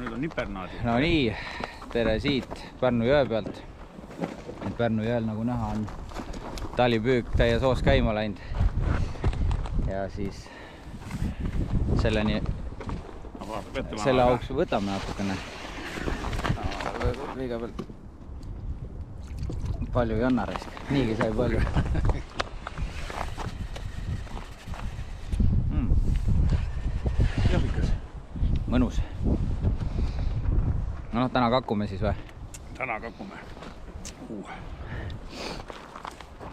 nüüd on nipernaadi. No nii, tere siit Pärnu jõe pealt. Pärnu jõel nagu näha on talipüük täie soos käima läinud. Ja siis selle auks võtame natukene. Kõigepealt palju ei anna risk. Niigi sai palju. Mõnus. No täna kakume siis või? Täna kakume.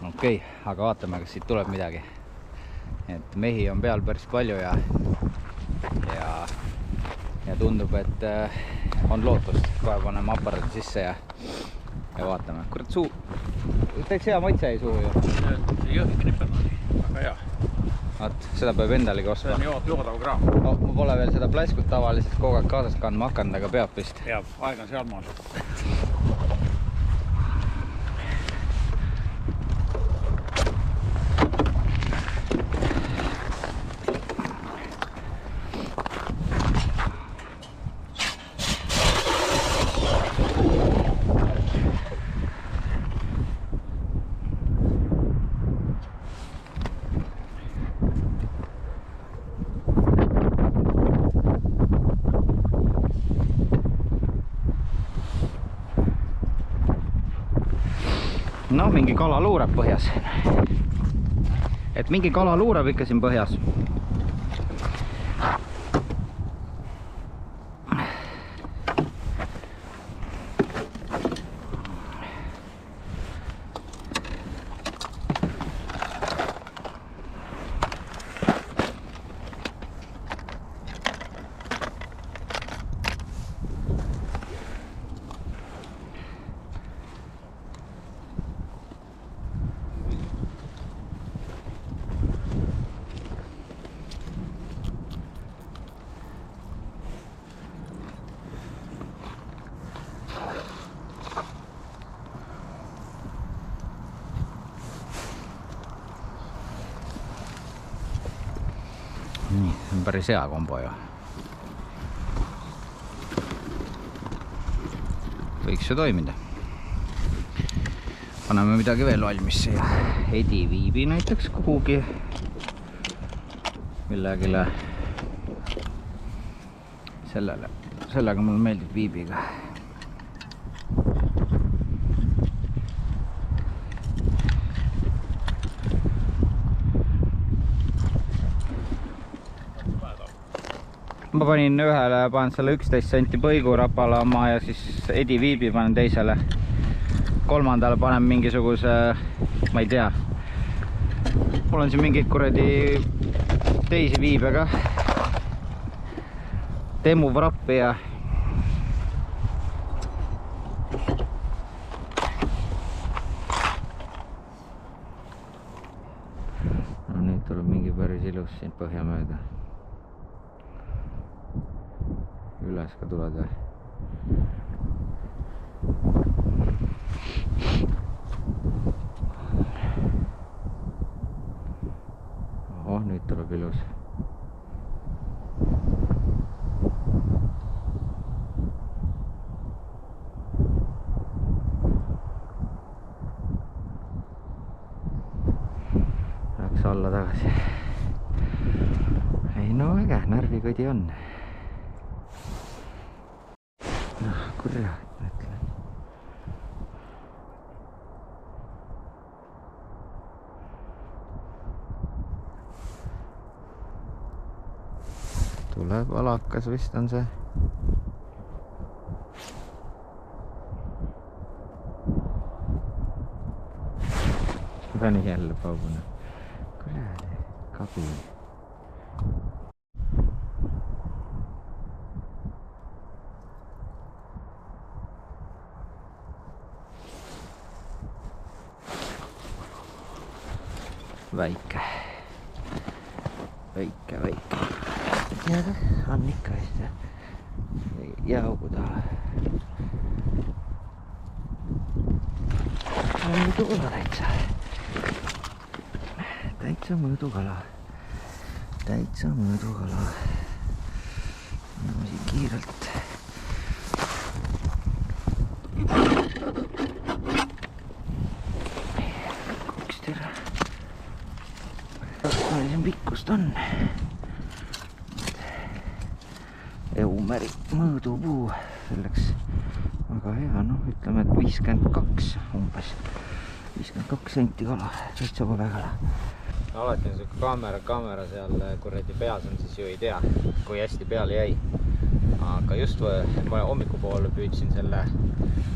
Okei, aga vaatame, kas siit tuleb midagi. Et mehi on peal päris palju ja tundub, et on lootust. Kohe paneme aparaadi sisse ja vaatame. Kurat suu, teeks hea maitse ei suu ju. See jõhvigi nipernaadi, väga hea. Vaat, seda peab endalegi ostma. See on joodav kraam. No, ma pole veel seda pläskut tavaliselt kogu aeg kaasast kandma hakanud, aga peab vist. Peab, aeg on seal maal. No, mingi kala luurab põhjas. Et mingi kala luurab ikka siin põhjas. Nii, see on päris hea kombo ju. Võiks ju toimida. Paneme midagi veel valmis siia. Edi viibi näiteks kuhugi. Millegile. Sellega mulle meeldib viibiga. Ma panin ühele, panen selle 11 senti põigu rapalama ja siis Edi viibi panen teisele. Kolmandale panen mingisuguse, ma ei tea. Mul on siin mingid kuradi teisi viibe ka. Temu vrappi ja no, nüüd tuleb mingi päris ilus siin põhja mööda. Üles ka tuled või? Oho, nüüd tuleb ilus. Läks alla tagasi. Ei no äge, närvikõdi on. Kurat, mõtlen. Tuleb alakas vist on see. Pani jälle pauguna. Kurat, kabi. Väike. On ikka vist jääaugu taha. Mõõdukala täitsa mõõdukala. Täitsa mõõdukala. Siit kiirelt palju siin pikkust on? Eumeri mõõdupuu selleks väga hea, noh ütleme, et 52 umbes. 52 senti kala, täitsa pole kala. Alati on see kaamera seal kuradi peas on, siis ju ei tea, kui hästi peale jäi. Aga just ma hommikupoole püüdsin selle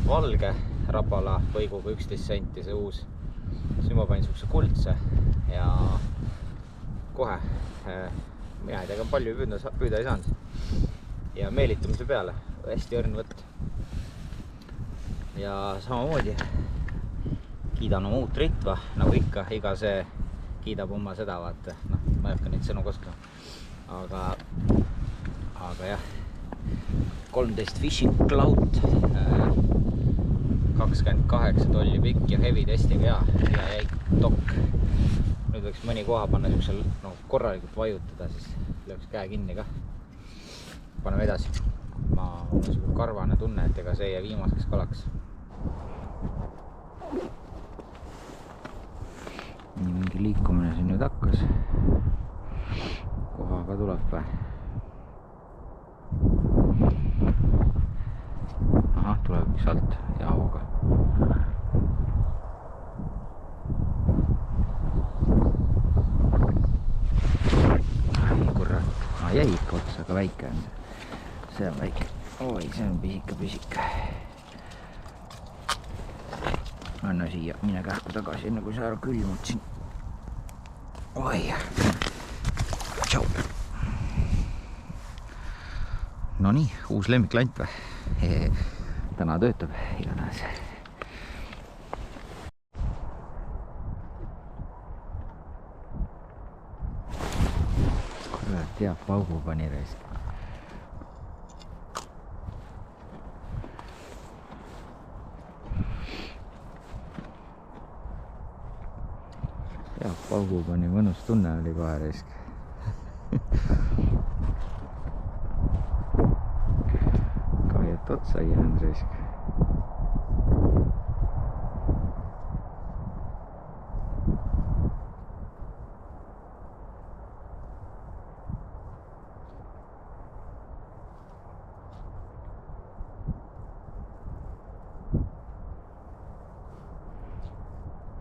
valge rapala põiguga 11 senti, see uus. Siis ma panin siukse kuldse ja kohe, mina ei tea, palju püüda ei saanud. Ja meelitamise peale, hästi õrn võtt. Ja samamoodi kiidan oma uut ritva, nagu ikka, iga see kiidab oma seda, vaata, noh, ma ei hakka neid sõnu kostama. Aga jah, 13 Fishing Cloud, 28 tolli pikk ja heavy testiga ja jäik dokk. Nüüd võiks mõni koha panna siuksel, no, korralikult vajutada, siis lööks käe kinni ka. Paneme edasi. Ma on siuke karvane tunne, et ega see jää viimaseks kalaks. Nii mingi liikumine siin nüüd hakkas. Kohaga tuleb või? Ahah, tuleb üks alt jaoga. Ai, kurat. Jäi ikka otsa, aga väike on see. See on väike. Oi, see on pisika. Anna siia, mine kähku tagasi, enne kui sa ära külmud siin. Oi. Tšau. No nii, uus lemmiklant või? Täna töötab igatahes. Kurat, hea paugu pani raisk. Hea paugu pani, mõnus tunne oli kohe raisk. Kahjat otsa ei jäänud raisk.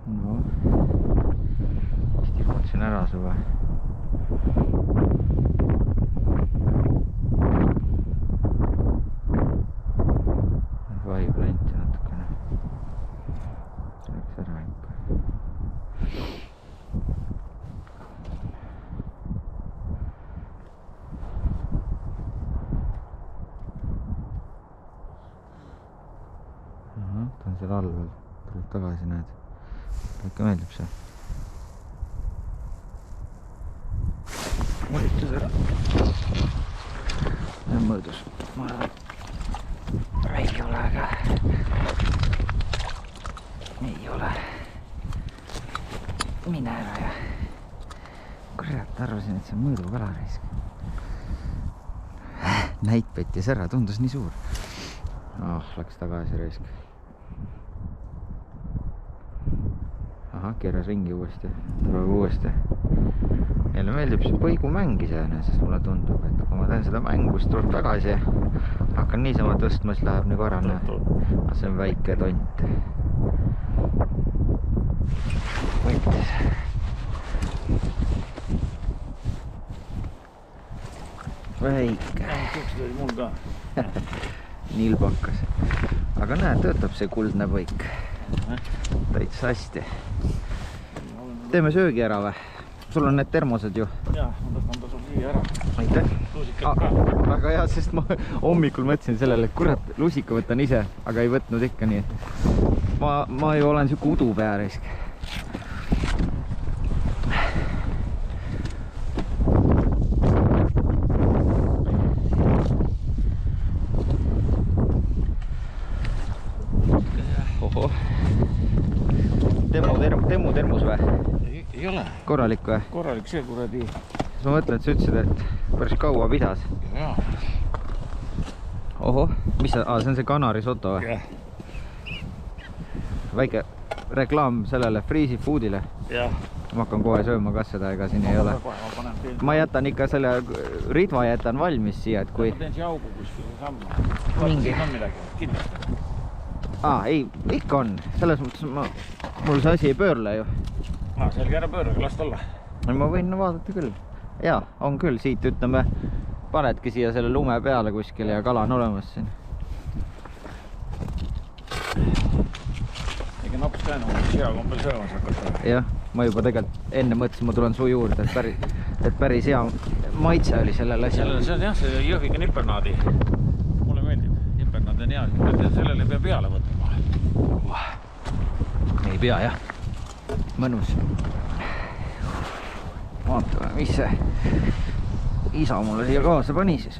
No, vist jõudsin ära suve. Vaib lenti natukene. Läks ära ikka. Ahah, ta on seal all veel. Tuleb tagasi, näed. Ikka meeldib see. Mõõditus ära. Ja mõõdus. Ma arvan, ei ole, aga ei ole. Mine ära ja kurat, arvasin, et see on mõõdu kala raisk. Näit pettis ära, tundus nii suur. Läks tagasi raisk. Ahah, keeras ringi uuesti, tuleb uuesti. Meile meeldib see põigumäng iseenesest, mulle tundub, et kui ma teen seda mängu, siis tuleb tagasi ja hakkan niisama tõstma, siis läheb nii korrane. Aga see on väike tont. Võitis. Väike. Tuks tuli mul ka. Nilbakas. Aga näed, töötab see kuldne põik. Täitsa hästi. Teeme söögi ära või? Sul on need termosed ju? Jaa, ma võtan ta sul siia ära. Aitäh. Lusikad ka. Väga hea, sest ma hommikul mõtlesin sellele, et kurat, lusika võtan ise, aga ei võtnud ikka nii. Ma ju olen siuke udu pearisk. Oho. Temu termus või? Ei ole. Korralik või? Korralik see kuradi. Ma mõtlen, et sa ütlesid, et päris kaua pidas. Jaa. Oho, mis see on see Kanarisoto või? Jah. Väike reklaam sellele Freezy Foodile. Jah. ma hakkan kohe sööma ka seda, ega siin ei ole. Ma jätan ikka selle ridva jätan valmis siia, et kui... Ma teen siia augu kuskil samma. Mingi. On midagi, kindlasti. Ei, ikka on. Selles mõttes mul see asi ei pöörle ju. Selge ära pöörlega, last olla. Ma võin vaadata küll. Jaa, on küll. Siit ütleme, panedki siia selle lume peale kuskil ja kala on olemas siin. Ega naps ka enam hea kombel söömas hakata. Jah, ma juba tegelikult enne mõtlesin, ma tulen su juurde, et päris hea maitse oli sellel asjal. See on jah, see Jõhviga nipernaadi. Mulle meeldib. Nipernaad on hea. Sellele ei pea peale võtma. Ei pea, jah. Mõnus. Vaatame, mis see isa mulle siia kaasa pani siis.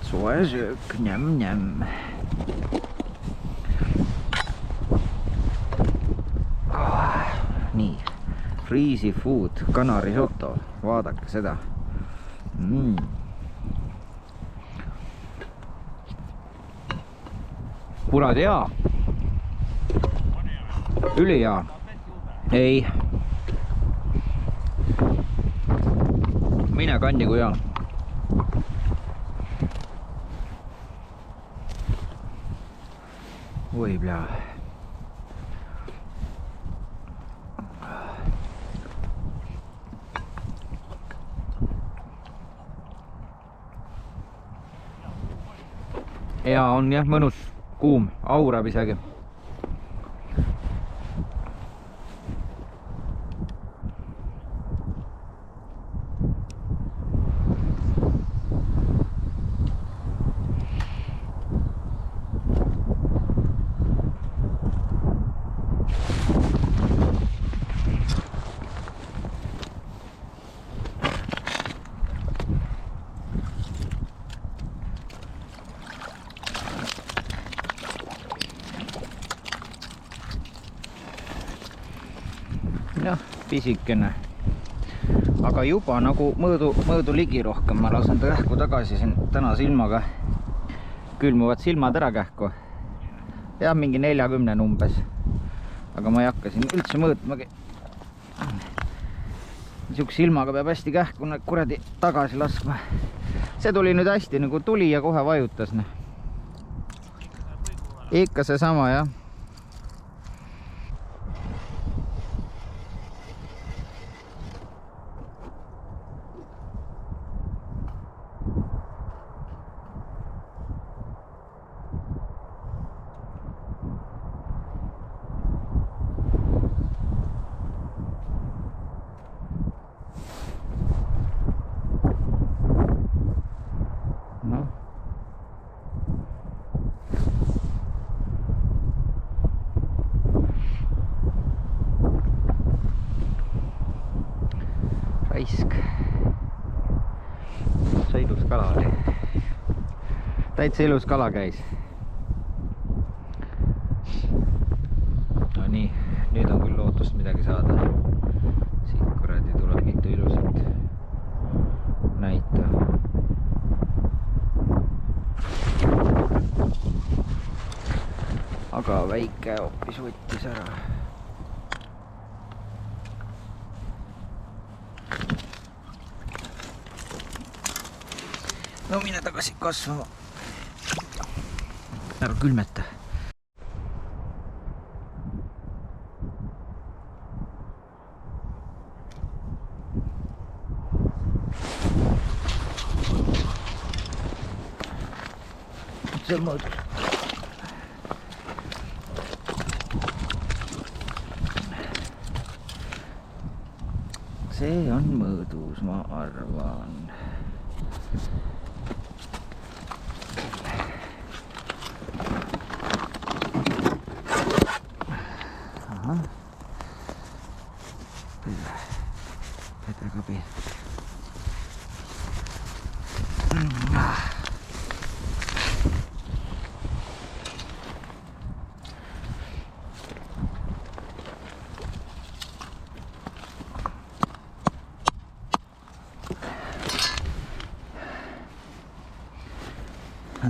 Soe söök, njäm. Nii, Freezy Food, kanarisotto, vaadake seda. Kurat hea. Üli hea. Ei. Mine kanni kui hea. Oi, bля. Ja on jah mõnus, kuum, aurab isegi. Noh, pisikene. Aga juba nagu mõõdu ligi rohkem. Ma lasen ta kähku tagasi siin täna silmaga. Külmuvad silmad ära kähku. Ja mingi 40 umbes. Aga ma ei hakka siin üldse mõõtmagi. Niisuguse silmaga peab hästi kähku kuradi tagasi laskma. See tuli nüüd hästi nagu tuli ja kohe vajutas. Ikka see sama, jah. Raisk. See ilus kala oli. Täitsa ilus kala käis. No nii, nüüd on küll lootust midagi saada. Siit kuradi tuleb mitu ilusat näita. Aga väike hoopis võttis ära. No mine tagasi kasvama. Ära külmeta. See on mõõdus. See on mõõdus, ma arvan. Petrakabi.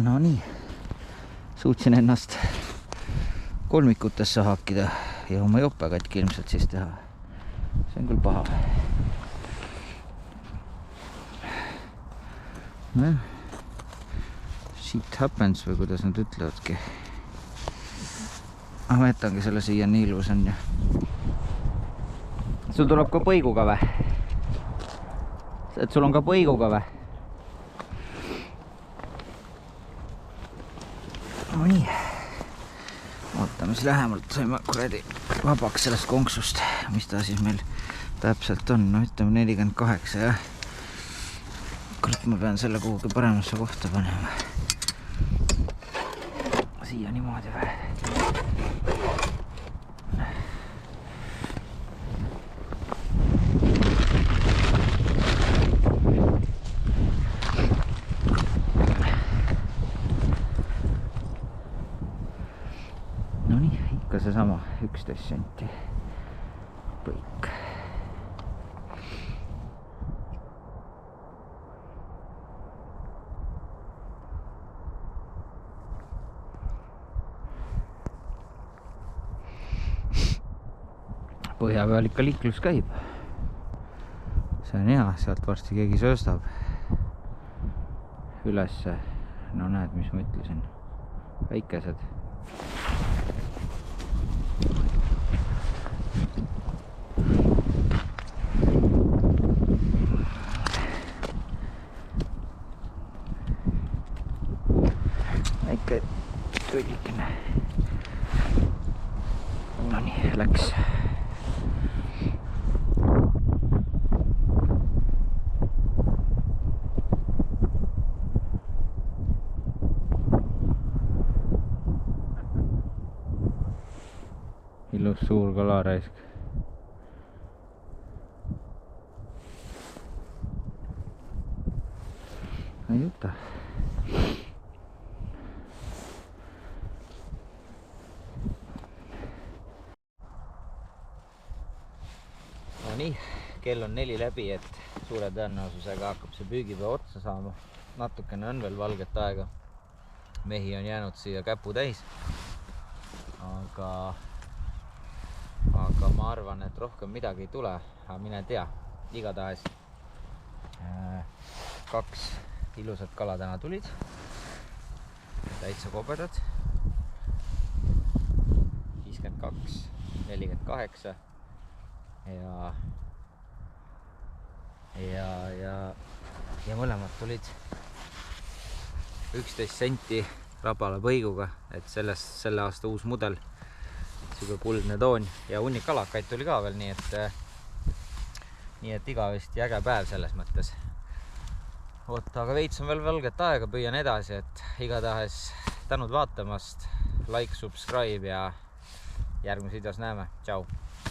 No nii, suutsin ennast kolmikutesse haakida ja oma jope katki ilmselt siis teha. See on küll paha. Nojah, shit happens või kuidas nad ütlevadki. Ma jätangi selle siia, nii ilus on ju. Sul tuleb ka põiguga või? Et sul on ka põiguga või? No nii. Ootame siis lähemalt, saime kuradi vabaks sellest konksust. Mis ta siis meil täpselt on? No ütleme 48 jah. Kurat, ma pean selle kuhugi paremasse kohta panema. Siia niimoodi või? Nonii, ikka seesama 11 senti põik. Põhja peal ikka liiklus käib. See on hea, sealt varsti keegi sööstab ülesse. No näed, mis ma ütlesin. Väikesed. Väike tüllikene. No nii, läks. Ilus suur kalaraisk. Ei juta. No nii, kell on 4 läbi, et suure tõenäosusega hakkab see püügipäev otsa saama. Natukene on veel valget aega. Mehi on jäänud siia käpu täis. Aga ma arvan, et rohkem midagi ei tule, aga mine tea. Igatahes 2 ilusat kala täna tulid. Täitsa kobedad. 52, 48 ja mõlemad tulid 11 senti rabala põiguga, et selle aasta uus mudel. Siuke kuldne toon ja hunnik kalakaid tuli ka veel, nii et igavesti äge päev selles mõttes. Oota, aga veits on veel valget aega, püüan edasi, et igatahes tänud vaatamast, like, subscribe ja järgmises videos näeme. Tšau!